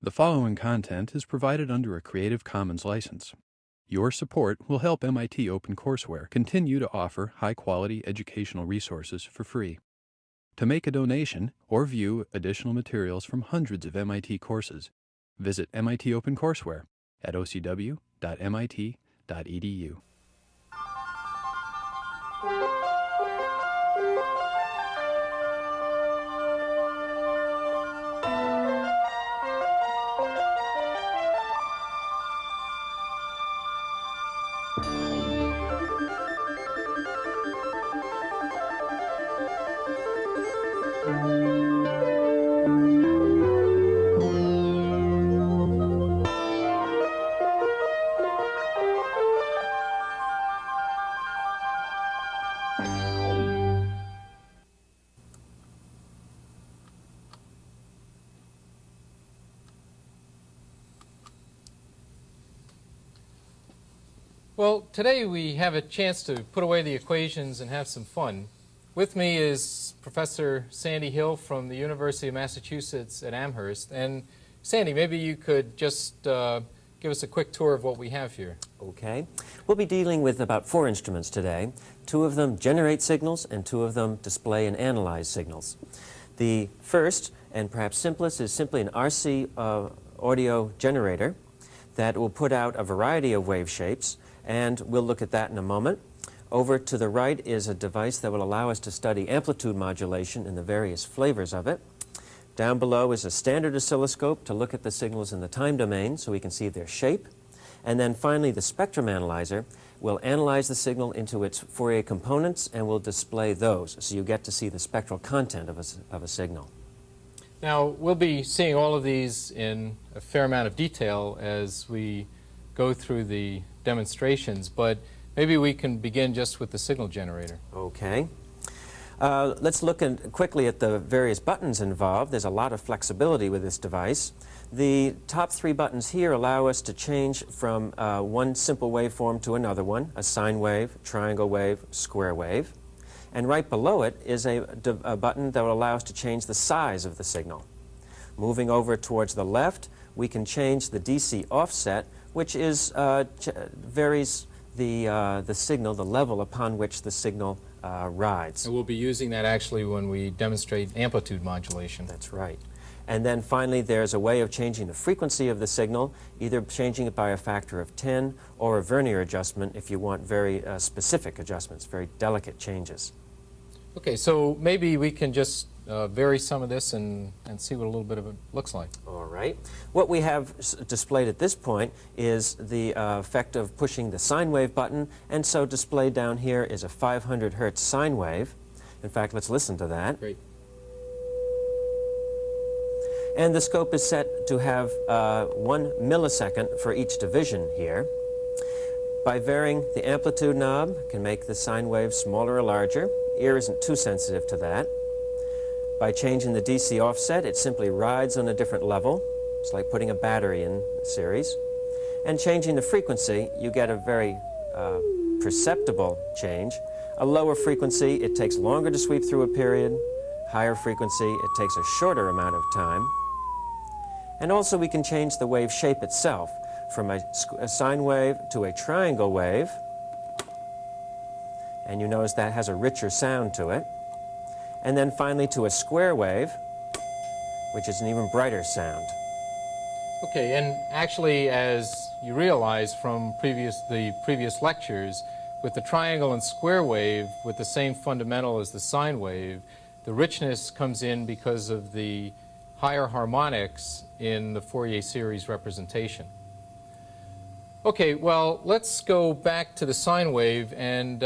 The following content is provided under a Creative Commons license. Your support will help MIT OpenCourseware continue to offer high-quality educational resources for free. To make a donation or view additional materials from hundreds of MIT courses, visit MIT OpenCourseware at ocw.mit.edu. Well, today we have a chance to put away the equations and have some fun. With me is Professor Sandy Hill from the University of Massachusetts at Amherst. And Sandy, maybe you could just give us a quick tour of what we have here. Okay. We'll be dealing with about 4 instruments today. 2 of them generate signals and 2 of them display and analyze signals. The first, and perhaps simplest, is simply an RC audio generator that will put out a variety of wave shapes, and we'll look at that in a moment. Over to the right is a device that will allow us to study amplitude modulation and the various flavors of it. Down below is a standard oscilloscope to look at the signals in the time domain so we can see their shape. And then finally, the spectrum analyzer will analyze the signal into its Fourier components and will display those, so you get to see the spectral content of a signal. Now, we'll be seeing all of these in a fair amount of detail as we go through the demonstrations, but maybe we can begin just with the signal generator. Okay. Let's look quickly at the various buttons involved. There's a lot of flexibility with this device. The top 3 buttons here allow us to change from one simple waveform to another one, a sine wave, triangle wave, square wave. And right below it is a button that will allow us to change the size of the signal. Moving over towards the left, we can change the DC offset, which is varies the signal, the level upon which the signal rides. And we'll be using that actually when we demonstrate amplitude modulation. That's right. And then finally, there's a way of changing the frequency of the signal, either changing it by a factor of 10 or a vernier adjustment if you want very specific adjustments, very delicate changes. Okay, so maybe we can just vary some of this and see what a little bit of it looks like. All right. What we have displayed at this point is the effect of pushing the sine wave button, and so displayed down here is a 500 hertz sine wave. In fact, let's listen to that. Great. And the scope is set to have 1 millisecond for each division here. By varying the amplitude knob, can make the sine wave smaller or larger. Ear isn't too sensitive to that. By changing the DC offset, it simply rides on a different level. It's like putting a battery in series. And changing the frequency, you get a very perceptible change. A lower frequency, it takes longer to sweep through a period. Higher frequency, it takes a shorter amount of time. And also we can change the wave shape itself from a sine wave to a triangle wave. And you notice that has a richer sound to it. And then finally to a square wave, which is an even brighter sound. Okay, and actually, as you realize from the previous lectures, with the triangle and square wave, with the same fundamental as the sine wave, the richness comes in because of the higher harmonics in the Fourier series representation. Okay, well, let's go back to the sine wave, and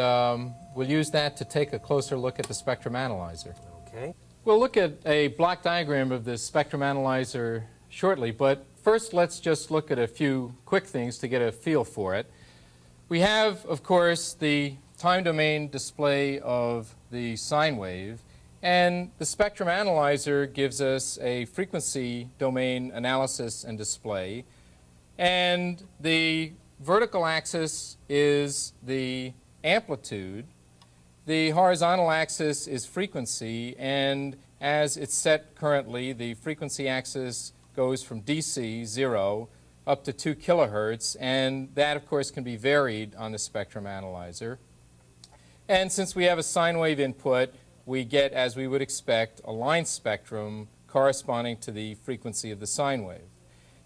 we'll use that to take a closer look at the spectrum analyzer. Okay. We'll look at a block diagram of the spectrum analyzer shortly, but first let's just look at a few quick things to get a feel for it. We have, of course, the time domain display of the sine wave, and the spectrum analyzer gives us a frequency domain analysis and display. And the vertical axis is the amplitude. The horizontal axis is frequency, and as it's set currently, the frequency axis goes from DC, 0, up to 2 kilohertz, and that, of course, can be varied on the spectrum analyzer. And since we have a sine wave input, we get, as we would expect, a line spectrum corresponding to the frequency of the sine wave.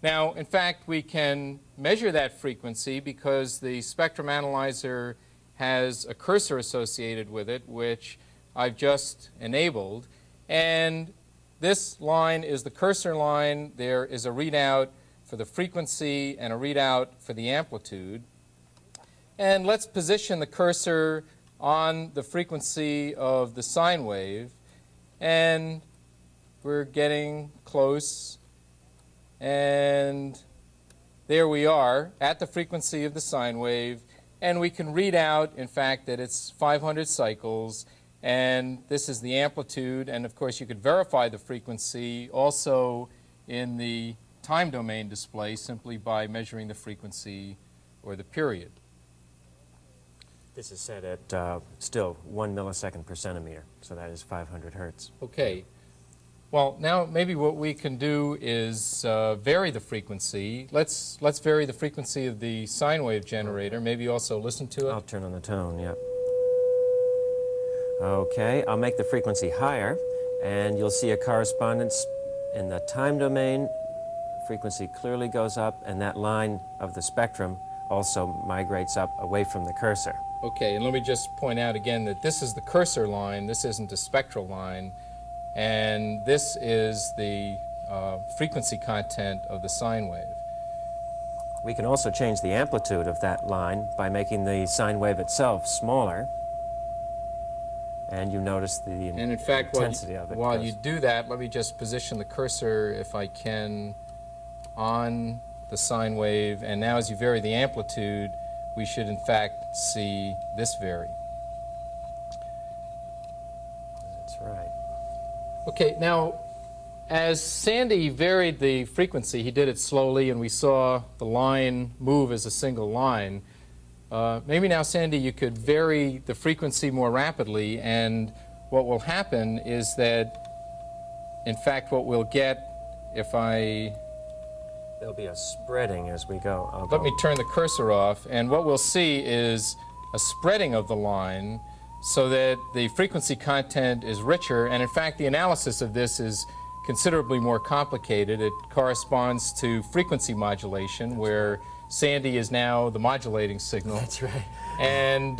Now, in fact, we can measure that frequency because the spectrum analyzer has a cursor associated with it, which I've just enabled. And this line is the cursor line. There is a readout for the frequency and a readout for the amplitude. And let's position the cursor on the frequency of the sine wave. And we're getting close. And there we are at the frequency of the sine wave. And we can read out, in fact, that it's 500 cycles. And this is the amplitude. And, of course, you could verify the frequency also in the time domain display simply by measuring the frequency or the period. This is set at still 1 millisecond per centimeter, so that is 500 hertz. Okay. Well, now maybe what we can do is vary the frequency. Let's vary the frequency of the sine wave generator. Maybe also listen to it. I'll turn on the tone, yeah. Okay, I'll make the frequency higher, and you'll see a correspondence in the time domain. Frequency clearly goes up, and that line of the spectrum also migrates up away from the cursor. Okay, and let me just point out again that this is the cursor line. This isn't the spectral line. And this is the frequency content of the sine wave. We can also change the amplitude of that line by making the sine wave itself smaller. And you notice the intensity of it. While you do that, let me just position the cursor, if I can, on the sine wave. And now as you vary the amplitude, we should in fact see this vary. That's right. Okay, now as Sandy varied the frequency, he did it slowly, and we saw the line move as a single line. Maybe now, Sandy, you could vary the frequency more rapidly, and what will happen is that, in fact, what we'll get if I... There'll be a spreading as we go. Let me turn the cursor off, and what we'll see is a spreading of the line so that the frequency content is richer, and in fact, the analysis of this is considerably more complicated. It corresponds to frequency modulation, where Sandy is now the modulating signal. That's right. And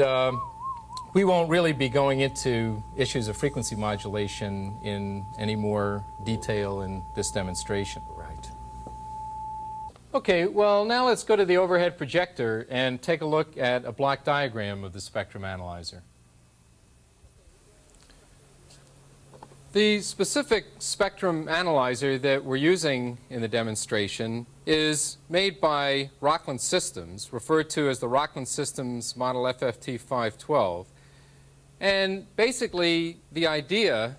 we won't really be going into issues of frequency modulation in any more detail in this demonstration. Right. Okay, well, now let's go to the overhead projector and take a look at a block diagram of the spectrum analyzer. The specific spectrum analyzer that we're using in the demonstration is made by Rockland Systems, referred to as the Rockland Systems Model FFT 512. And basically, the idea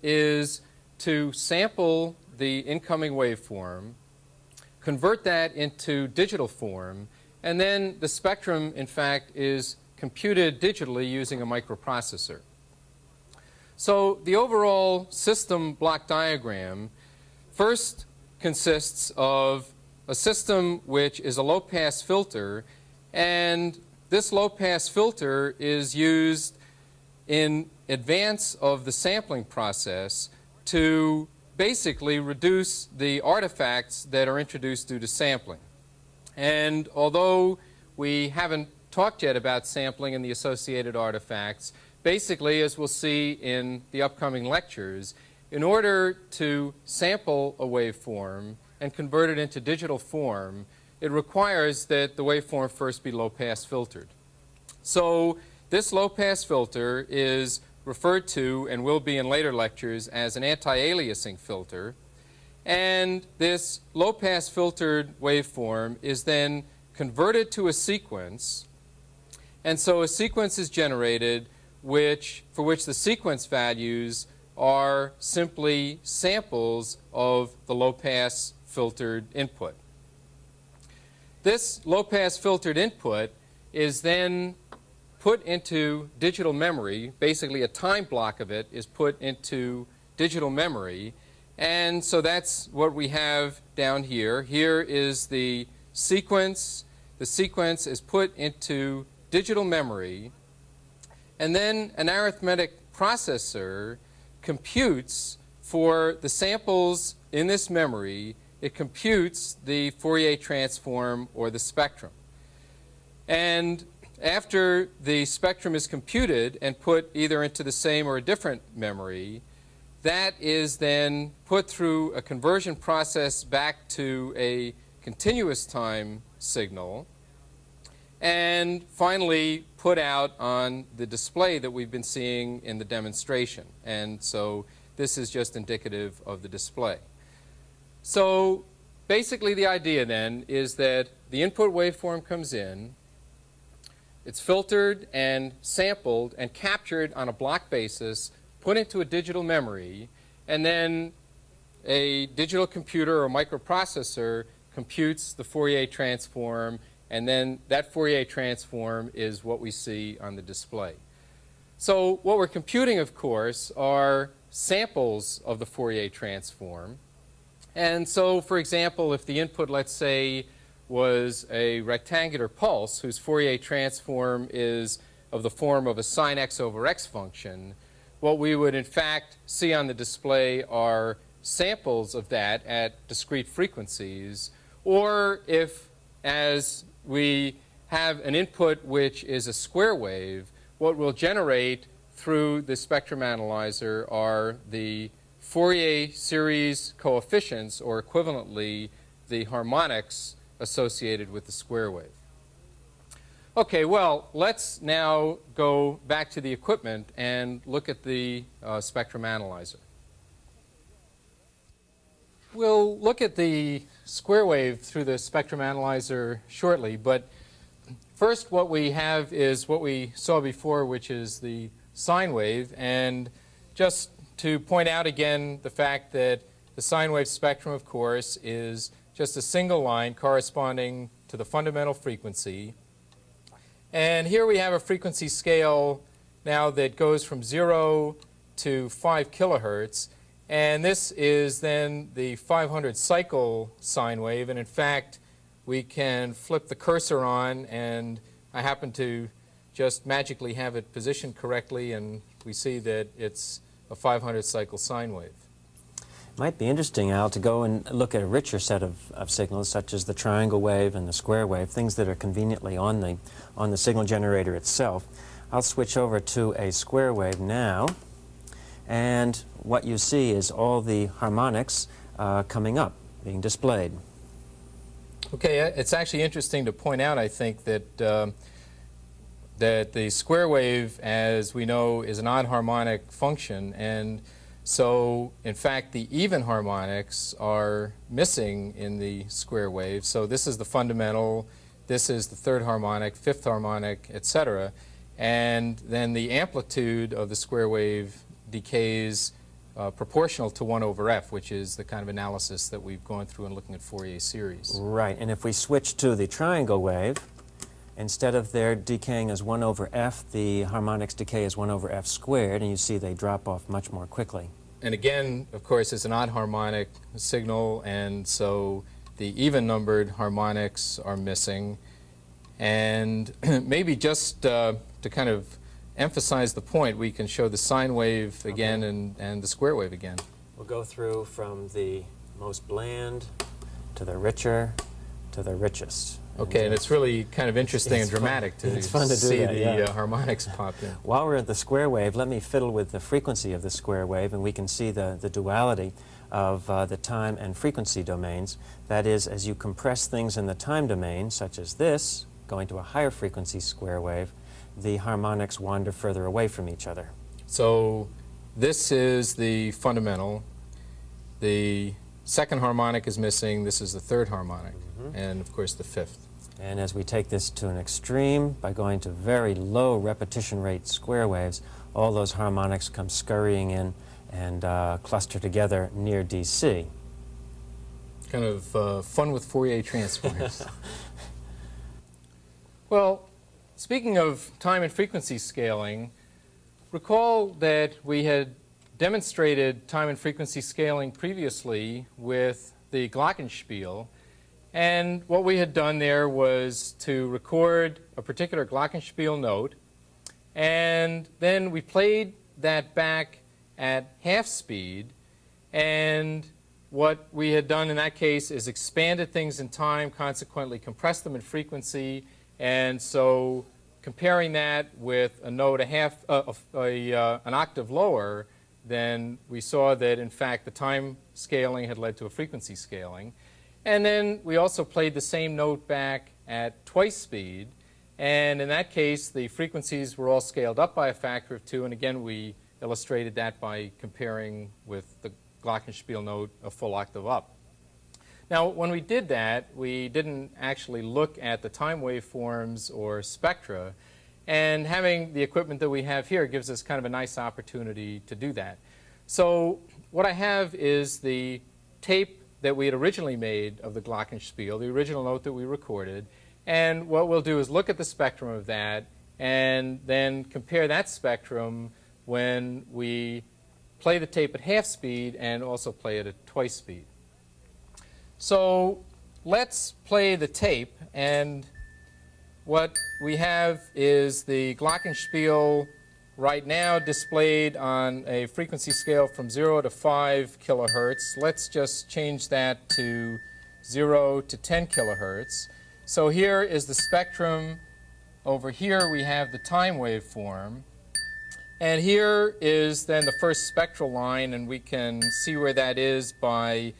is to sample the incoming waveform, convert that into digital form, and then the spectrum, in fact, is computed digitally using a microprocessor. So the overall system block diagram first consists of a system which is a low-pass filter, and this low-pass filter is used in advance of the sampling process to basically reduce the artifacts that are introduced due to sampling. And although we haven't talked yet about sampling and the associated artifacts, basically, as we'll see in the upcoming lectures, in order to sample a waveform and convert it into digital form, it requires that the waveform first be low-pass filtered. So this low-pass filter is referred to, and will be in later lectures, as an anti-aliasing filter. And this low-pass filtered waveform is then converted to a sequence. And so a sequence is generated for which the sequence values are simply samples of the low-pass filtered input. This low-pass filtered input is then put into digital memory. Basically, a time block of it is put into digital memory, And so that's what we have down here. Here is the sequence. The sequence is put into digital memory, and then an arithmetic processor computes for the samples in this memory. It computes the Fourier transform or the spectrum. And after the spectrum is computed and put either into the same or a different memory, that is then put through a conversion process back to a continuous time signal, and finally put out on the display that we've been seeing in the demonstration. And so this is just indicative of the display. So basically the idea then is that the input waveform comes in, it's filtered and sampled and captured on a block basis, put into a digital memory, and then a digital computer or microprocessor computes the Fourier transform, and then that Fourier transform is what we see on the display. So what we're computing, of course, are samples of the Fourier transform. And so, for example, if the input, let's say, was a rectangular pulse whose Fourier transform is of the form of a sine x over x function, what we would in fact see on the display are samples of that at discrete frequencies. Or if, as we have an input which is a square wave, what we'll generate through the spectrum analyzer are the Fourier series coefficients, or equivalently the harmonics associated with the square wave. Okay, well, let's now go back to the equipment and look at the spectrum analyzer. We'll look at the square wave through the spectrum analyzer shortly, but first what we have is what we saw before, which is the sine wave. And just to point out again the fact that the sine wave spectrum, of course, is just a single line corresponding to the fundamental frequency. And here we have a frequency scale now that goes from 0 to 5 kilohertz. And this is then the 500 cycle sine wave. And in fact, we can flip the cursor on, and I happen to just magically have it positioned correctly, and we see that it's a 500 cycle sine wave. Might be interesting, Al, to go and look at a richer set of signals, such as the triangle wave and the square wave, things that are conveniently on the signal generator itself. I'll switch over to a square wave now, and what you see is all the harmonics coming up, being displayed. Okay, it's actually interesting to point out, I think, that that the square wave, as we know, is an odd harmonic function, and so, in fact, the even harmonics are missing in the square wave. So this is the fundamental, this is the third harmonic, fifth harmonic, etc. And then the amplitude of the square wave decays proportional to 1 over f, which is the kind of analysis that we've gone through in looking at Fourier series. Right, and if we switch to the triangle wave, instead of their decaying as 1 over f, the harmonics decay as 1 over f squared, and you see they drop off much more quickly. And again, of course, it's an odd harmonic signal, and so the even-numbered harmonics are missing. And maybe just to kind of emphasize the point, we can show the sine wave again and the square wave again. We'll go through from the most bland to the richer to the richest. Okay, and it's really kind of interesting and dramatic to see the harmonics pop in. While we're at the square wave, let me fiddle with the frequency of the square wave, and we can see the duality of the time and frequency domains. That is, as you compress things in the time domain, such as this, going to a higher frequency square wave, the harmonics wander further away from each other. So this is the fundamental. The second harmonic is missing. This is the third harmonic, and of course the fifth. And as we take this to an extreme, by going to very low repetition rate square waves, all those harmonics come scurrying in and cluster together near DC. Kind of fun with Fourier transforms. Well, speaking of time and frequency scaling, recall that we had demonstrated time and frequency scaling previously with the glockenspiel. And what we had done there was to record a particular glockenspiel note, and then we played that back at half speed. And what we had done in that case is expanded things in time, consequently compressed them in frequency. And so comparing that with a note an octave lower, then we saw that, in fact, the time scaling had led to a frequency scaling. And then we also played the same note back at twice speed. And in that case, the frequencies were all scaled up by a factor of 2. And again, we illustrated that by comparing with the glockenspiel note a full octave up. Now, when we did that, we didn't actually look at the time waveforms or spectra. And having the equipment that we have here gives us kind of a nice opportunity to do that. So what I have is the tape that we had originally made of the glockenspiel, the original note that we recorded. And what we'll do is look at the spectrum of that and then compare that spectrum when we play the tape at half speed and also play it at twice speed. So let's play the tape, and what we have is the glockenspiel right now displayed on a frequency scale from 0 to 5 kilohertz. Let's just change that to 0 to 10 kilohertz. So here is the spectrum. Over here we have the time waveform. And here is then the first spectral line, and we can see where that is by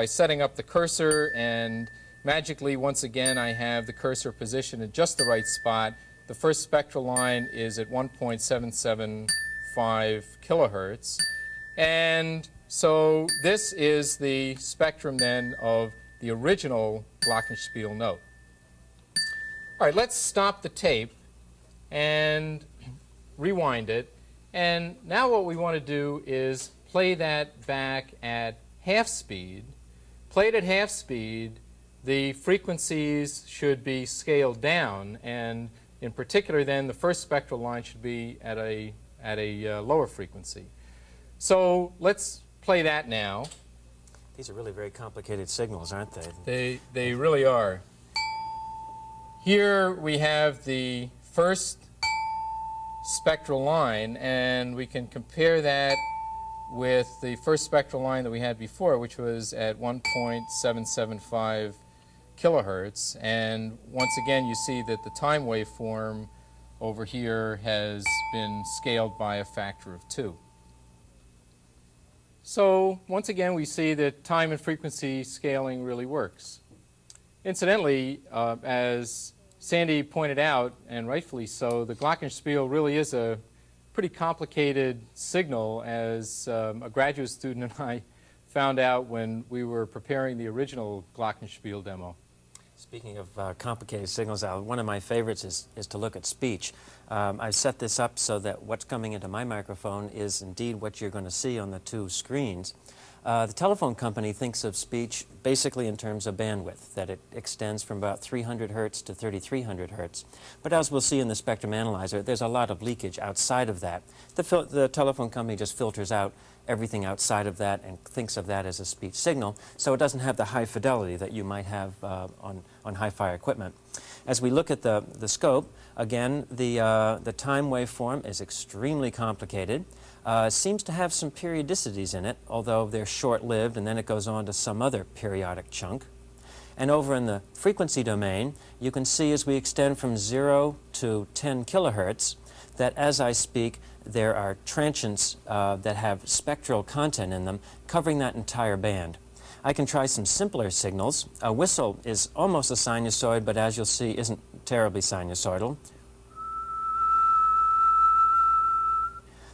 setting up the cursor, and magically, once again, I have the cursor positioned in just the right spot. The first spectral line is at 1.775 kilohertz. And so this is the spectrum then of the original glockenspiel note. All right, let's stop the tape and rewind it. And now what we want to do is play that back at half speed. Played at half speed, the frequencies should be scaled down, and in particular, then, the first spectral line should be at a lower frequency. So let's play that now. These are really very complicated signals, aren't they? They really are. Here we have the first spectral line, and we can compare that with the first spectral line that we had before, which was at 1.775 kilohertz. And once again, you see that the time waveform over here has been scaled by a factor of 2. So once again, we see that time and frequency scaling really works. Incidentally, as Sandy pointed out, and rightfully so, the glockenspiel really is a pretty complicated signal, as a graduate student and I found out when we were preparing the original glockenspiel demo. Speaking of complicated signals, Al, one of my favorites is to look at speech. I've set this up so that what's coming into my microphone is indeed what you're going to see on the two screens. The telephone company thinks of speech basically in terms of bandwidth, that it extends from about 300 hertz to 3300 hertz. But as we'll see in the spectrum analyzer, there's a lot of leakage outside of that. The telephone company just filters out everything outside of that and thinks of that as a speech signal, so it doesn't have the high fidelity that you might have on hi-fi equipment. As we look at the scope, again, the time waveform is extremely complicated. Seems to have some periodicities in it, although they're short-lived, and then it goes on to some other periodic chunk. And over in the frequency domain, you can see as we extend from 0 to 10 kilohertz that as I speak, there are transients that have spectral content in them covering that entire band. I can try some simpler signals. A whistle is almost a sinusoid, but as you'll see, isn't terribly sinusoidal.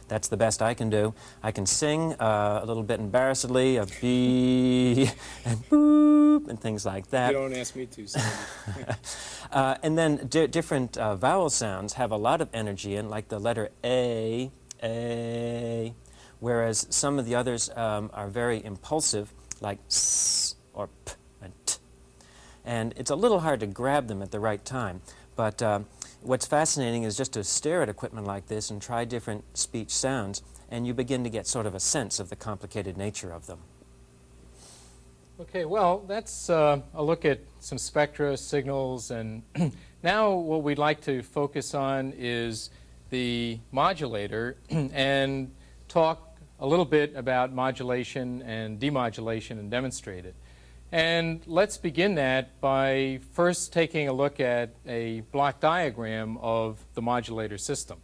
That's the best I can do. I can sing a little bit embarrassedly, a bee and boop and things like that. You don't ask me to, Sandy. And then different vowel sounds have a lot of energy in, like the letter A, whereas some of the others are very impulsive, like S or P and T. And it's a little hard to grab them at the right time, but what's fascinating is just to stare at equipment like this and try different speech sounds, and you begin to get sort of a sense of the complicated nature of them. Okay, well, that's a look at some spectra, signals, and now what we'd like to focus on is the modulator and talk a little bit about modulation and demodulation and demonstrate it. And let's begin that by first taking a look at a block diagram of the modulator system.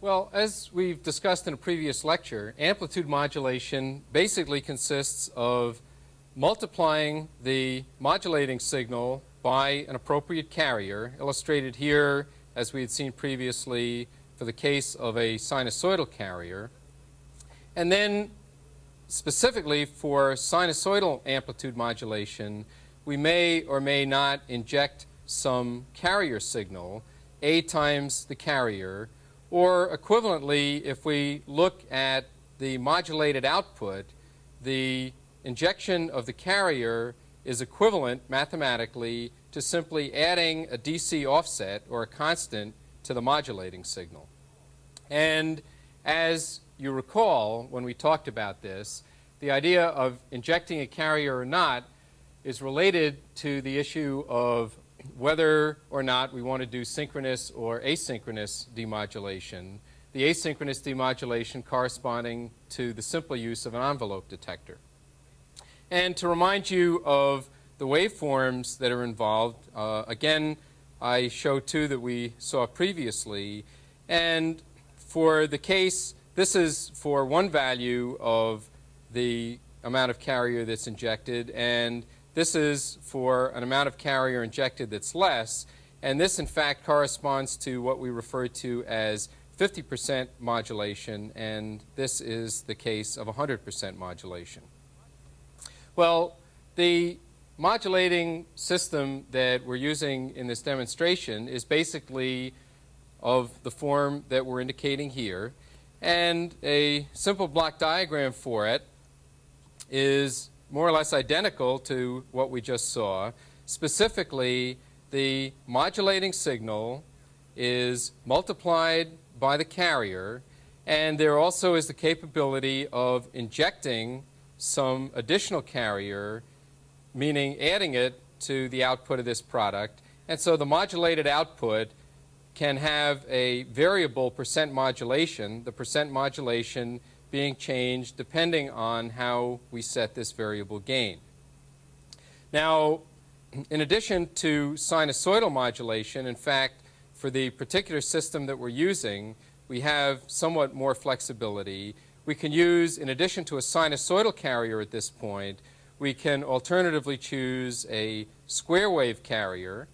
Well, as we've discussed in a previous lecture, amplitude modulation basically consists of multiplying the modulating signal by an appropriate carrier, illustrated here as we had seen previously for the case of a sinusoidal carrier, and then specifically for sinusoidal amplitude modulation, we may or may not inject some carrier signal, A times the carrier, or equivalently, if we look at the modulated output, the injection of the carrier is equivalent mathematically to simply adding a DC offset or a constant to the modulating signal. And as you recall, when we talked about this, the idea of injecting a carrier or not is related to the issue of whether or not we want to do synchronous or asynchronous demodulation, the asynchronous demodulation corresponding to the simple use of an envelope detector. And to remind you of the waveforms that are involved, again, I show two that we saw previously. And for the case, this is for one value of the amount of carrier that's injected, and this is for an amount of carrier injected that's less, and this in fact corresponds to what we refer to as 50% modulation, and this is the case of 100% modulation. Well, the modulating system that we're using in this demonstration is basically of the form that we're indicating here, and a simple block diagram for it is more or less identical to what we just saw. Specifically, the modulating signal is multiplied by the carrier, and there also is the capability of injecting some additional carrier, meaning adding it to the output of this product. And so the modulated output can have a variable percent modulation, the percent modulation being changed depending on how we set this variable gain. Now, in addition to sinusoidal modulation, in fact, for the particular system that we're using, we have somewhat more flexibility. We can use, in addition to a sinusoidal carrier at this point, we can alternatively choose a square wave carrier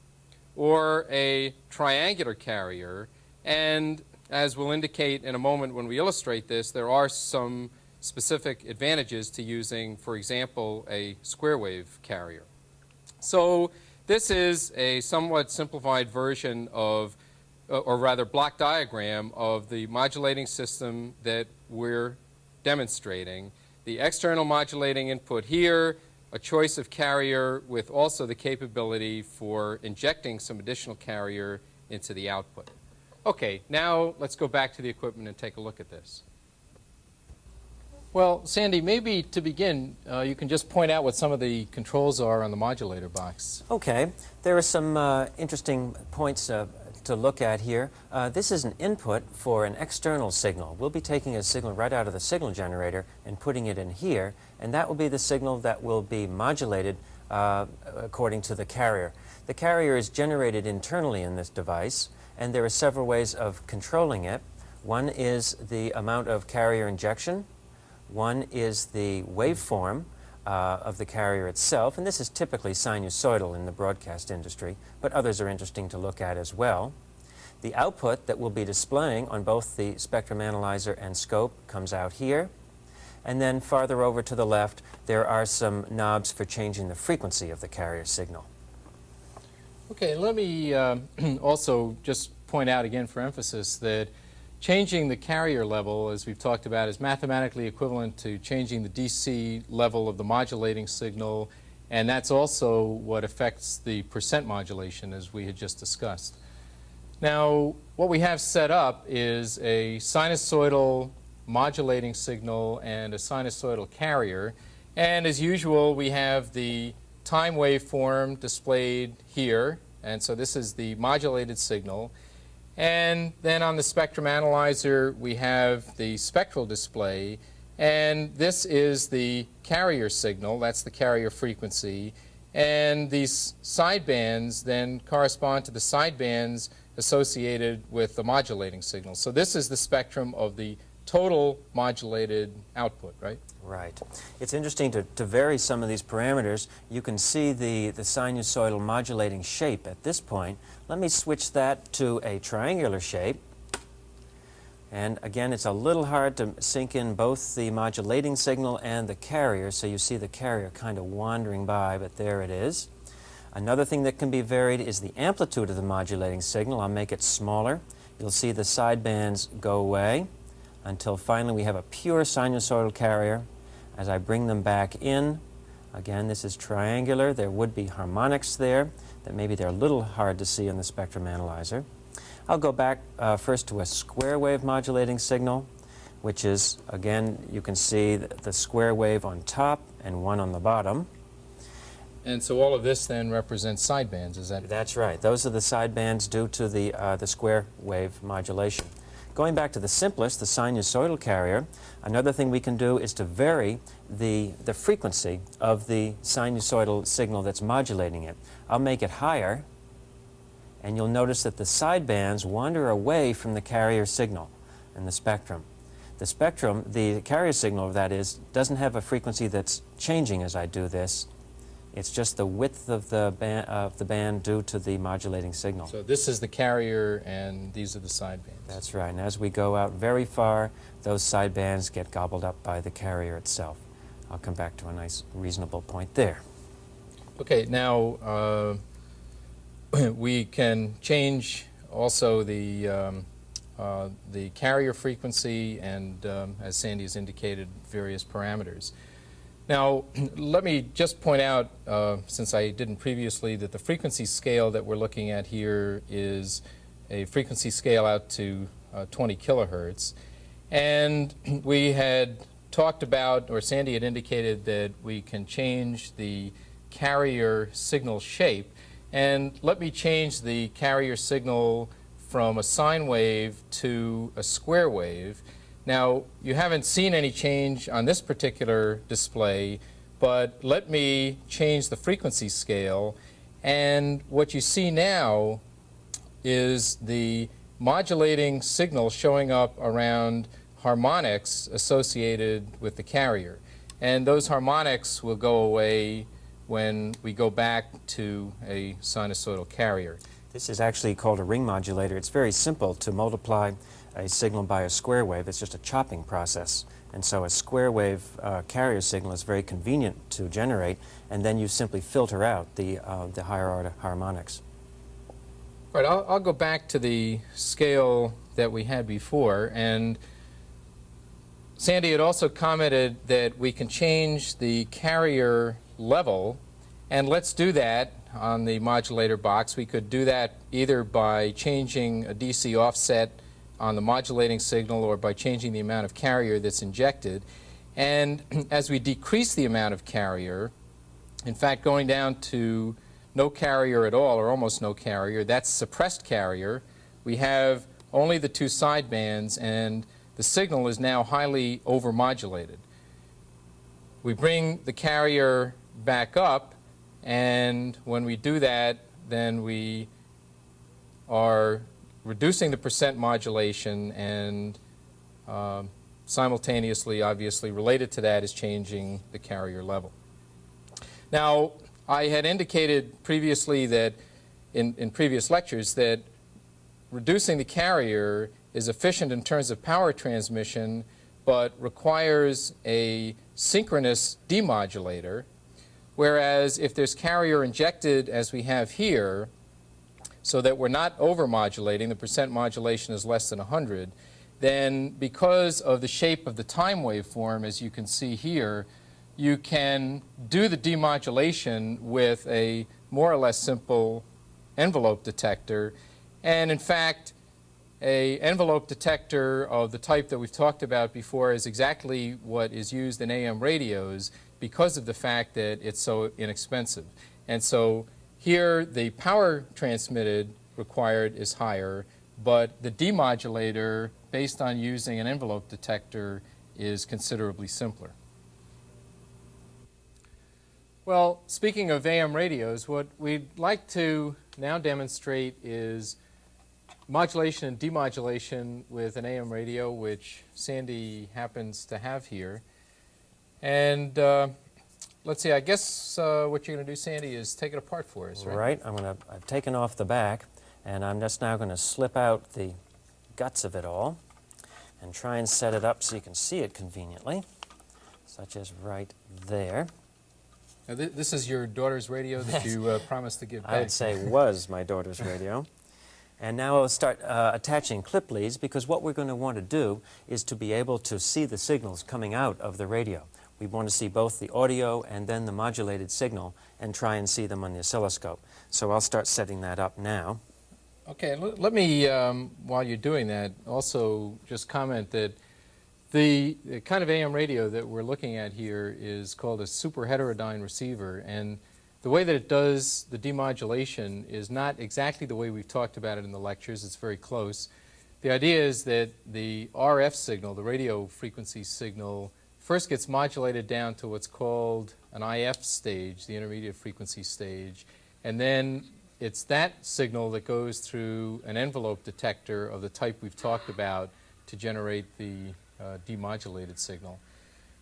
or a triangular carrier, and as we'll indicate in a moment when we illustrate this, there are some specific advantages to using, for example, a square wave carrier. So this is a somewhat simplified version of, or rather block diagram of the modulating system that we're demonstrating. The external modulating input here, a choice of carrier with also the capability for injecting some additional carrier into the output. Okay, now let's go back to the equipment and take a look at this. Well, Sandy, maybe to begin, you can just point out what some of the controls are on the modulator box. Okay, there are some interesting points to look at here. This is an input for an external signal. We'll be taking a signal right out of the signal generator and putting it in here, and that will be the signal that will be modulated according to the carrier. The carrier is generated internally in this device, and there are several ways of controlling it. One is the amount of carrier injection. One is the waveform of the carrier itself, and this is typically sinusoidal in the broadcast industry, but others are interesting to look at as well. The output that we'll be displaying on both the spectrum analyzer and scope comes out here. And then farther over to the left, there are some knobs for changing the frequency of the carrier signal. Okay, let me also just point out again for emphasis that changing the carrier level, as we've talked about, is mathematically equivalent to changing the DC level of the modulating signal And that's also what affects the percent modulation, as we had just discussed. Now, what we have set up is a sinusoidal modulating signal and a sinusoidal carrier. And as usual, we have the time waveform displayed here. And so this is the modulated signal. And then on the spectrum analyzer, we have the spectral display. And this is the carrier signal. That's the carrier frequency. And these sidebands then correspond to the sidebands associated with the modulating signal. So this is the spectrum of the total modulated output, right? Right. It's interesting to vary some of these parameters. You can see the sinusoidal modulating shape at this point. Let me switch that to a triangular shape. And again, it's a little hard to sync in both the modulating signal and the carrier, so you see the carrier kind of wandering by, but there it is. Another thing that can be varied is the amplitude of the modulating signal. I'll make it smaller. You'll see the sidebands go away until finally we have a pure sinusoidal carrier. As I bring them back in, again, this is triangular. There would be harmonics there that maybe they're a little hard to see on the spectrum analyzer. I'll go back first to a square wave modulating signal, which is, again, you can see the square wave on top and one on the bottom. And so all of this then represents sidebands, is that? That's right. Those are the sidebands due to the square wave modulation. Going back to the simplest, the sinusoidal carrier, another thing we can do is to vary the frequency of the sinusoidal signal that's modulating it. I'll make it higher, and you'll notice that the sidebands wander away from the carrier signal in the spectrum. The spectrum, the carrier signal of that is, doesn't have a frequency that's changing as I do this. It's just the width of the band due to the modulating signal. So this is the carrier, and these are the sidebands. That's right. And as we go out very far, those sidebands get gobbled up by the carrier itself. I'll come back to a nice, reasonable point there. Okay, now we can change also the carrier frequency and, as Sandy has indicated, various parameters. Now, let me just point out, since I didn't previously, that the frequency scale that we're looking at here is a frequency scale out to 20 kilohertz. And we had talked about, or Sandy had indicated, that we can change the carrier signal shape. And let me change the carrier signal from a sine wave to a square wave. Now, you haven't seen any change on this particular display, but let me change the frequency scale. And what you see now is the modulating signal showing up around harmonics associated with the carrier. And those harmonics will go away when we go back to a sinusoidal carrier. This is actually called a ring modulator. It's very simple to multiply a signal by a square wave. It's just a chopping process. And so a square wave carrier signal is very convenient to generate, and then you simply filter out the higher order harmonics. Right, I'll go back to the scale that we had before, and Sandy had also commented that we can change the carrier level, and let's do that on the modulator box. We could do that either by changing a DC offset on the modulating signal or by changing the amount of carrier that's injected. And as we decrease the amount of carrier, in fact going down to no carrier at all or almost no carrier, that's suppressed carrier, we have only the two sidebands and the signal is now highly overmodulated. We bring the carrier back up, and when we do that, then we are reducing the percent modulation, and simultaneously, obviously, related to that is changing the carrier level. Now, I had indicated previously that in previous lectures that reducing the carrier is efficient in terms of power transmission, but requires a synchronous demodulator, whereas if there's carrier injected, as we have here, so that we're not overmodulating, the percent modulation is less than 100, then because of the shape of the time waveform, as you can see here, you can do the demodulation with a more or less simple envelope detector. And in fact, an envelope detector of the type that we've talked about before is exactly what is used in AM radios because of the fact that it's so inexpensive. And so here the power transmitted required is higher, but the demodulator based on using an envelope detector is considerably simpler. Well, speaking of AM radios, what we'd like to now demonstrate is modulation and demodulation with an AM radio, which Sandy happens to have here. And let's see, I guess what you're going to do, Sandy, is take it apart for us, right? Right. I've taken off the back, and I'm just now going to slip out the guts of it all and try and set it up so you can see it conveniently, such as right there. Now, this is your daughter's radio that you promised to give back. I would say was my daughter's radio. And now I'll start attaching clip leads, because what we're going to want to do is to be able to see the signals coming out of the radio. We want to see both the audio and then the modulated signal and try and see them on the oscilloscope. So I'll start setting that up now. Okay, let me, while you're doing that, also just comment that the kind of AM radio that we're looking at here is called a super heterodyne receiver, and the way that it does the demodulation is not exactly the way we've talked about it in the lectures. It's very close. The idea is that the RF signal, the radio frequency signal, first gets modulated down to what's called an IF stage, the intermediate frequency stage, and then it's that signal that goes through an envelope detector of the type we've talked about to generate the demodulated signal.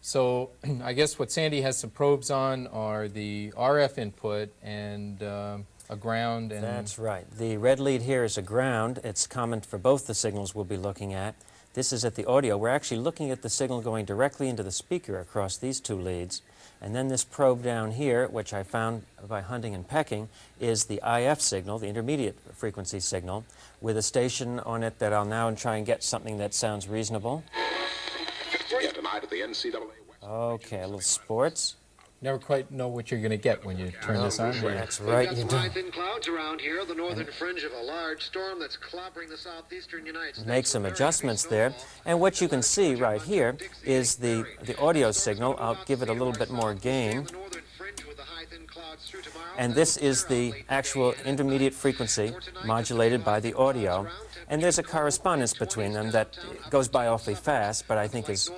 So I guess what Sandy has some probes on are the RF input and a ground. And that's right. The red lead here is a ground. It's common for both the signals we'll be looking at. This is at the audio. We're actually looking at the signal going directly into the speaker across these two leads. And then this probe down here, which I found by hunting and pecking, is the IF signal, the intermediate frequency signal, with a station on it that I'll now try and get something that sounds reasonable. Okay, a little sports. Never quite know what you're going to get when you turn this on. That's right, you do. Thin clouds around here, the northern fringe of a large storm that's clobbering the southeastern United States. Make some adjustments there. And what you can see right here is the audio signal. I'll give it a little bit more gain. And this is the actual intermediate frequency modulated by the audio. And there's a correspondence between them that goes by awfully fast, but I think is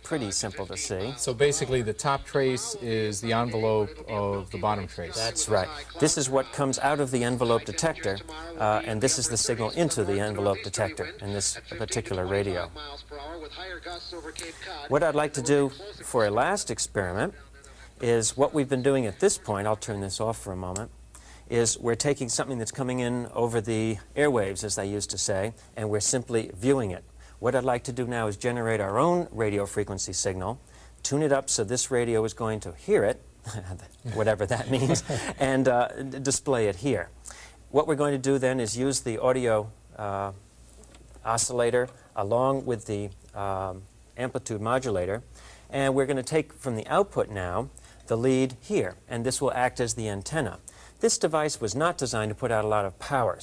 pretty simple to see. So basically the top trace is the envelope of the bottom trace. That's right. This is what comes out of the envelope detector, and this is the signal into the envelope detector in this particular radio. What I'd like to do for a last experiment is what we've been doing at this point. I'll turn this off for a moment. Is we're taking something that's coming in over the airwaves, as they used to say, and we're simply viewing it. What I'd like to do now is generate our own radio frequency signal, tune it up so this radio is going to hear it, whatever that means, and display it here. What we're going to do then is use the audio oscillator along with the amplitude modulator, and we're going to take from the output now the lead here, and this will act as the antenna. This device was not designed to put out a lot of power,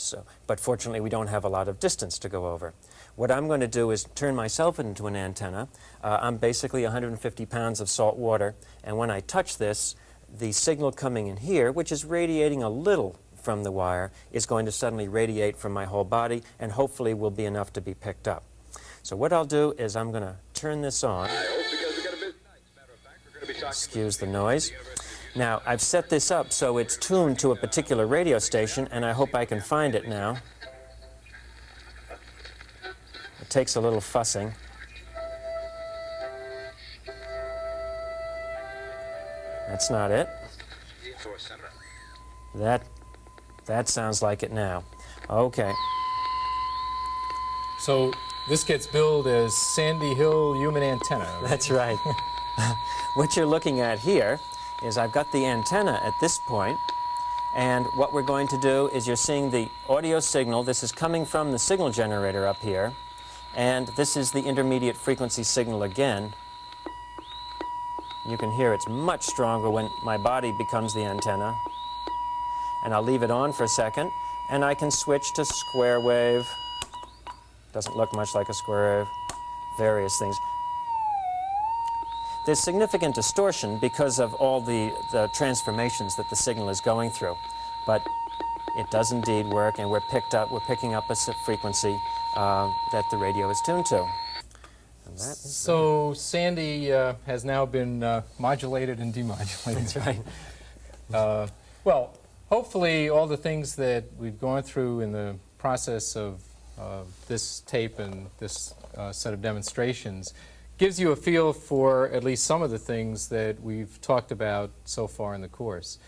but fortunately we don't have a lot of distance to go over. What I'm going to do is turn myself into an antenna. I'm basically 150 pounds of salt water, and when I touch this, the signal coming in here, which is radiating a little from the wire, is going to suddenly radiate from my whole body, and hopefully will be enough to be picked up. So what I'll do is I'm going to turn this on. Excuse the noise. Now, I've set this up so it's tuned to a particular radio station, and I hope I can find it now. It takes a little fussing. That's not it. That sounds like it now. Okay. So this gets billed as Sandy Hill Human Antenna. Right? That's right. What you're looking at here is I've got the antenna at this point, and what we're going to do is you're seeing the audio signal. This is coming from the signal generator up here, and this is the intermediate frequency signal again, You can hear it's much stronger when my body becomes the antenna. And I'll leave it on for a second, and I can switch to square wave. Doesn't look much like a square wave. Various things. There's significant distortion because of all the transformations that the signal is going through. But it does indeed work, and we're picking up a frequency that the radio is tuned to. So Sandy has now been modulated and demodulated. That's right. Well, hopefully all the things that we've gone through in the process of this tape and this set of demonstrations gives you a feel for at least some of the things that we've talked about so far in the course.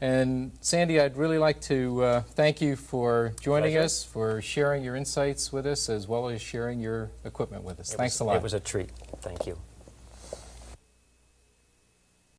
And Sandy, I'd really like to thank you for joining us, for sharing your insights with us, as well as sharing your equipment with us. Thanks a lot. It was a treat. Thank you.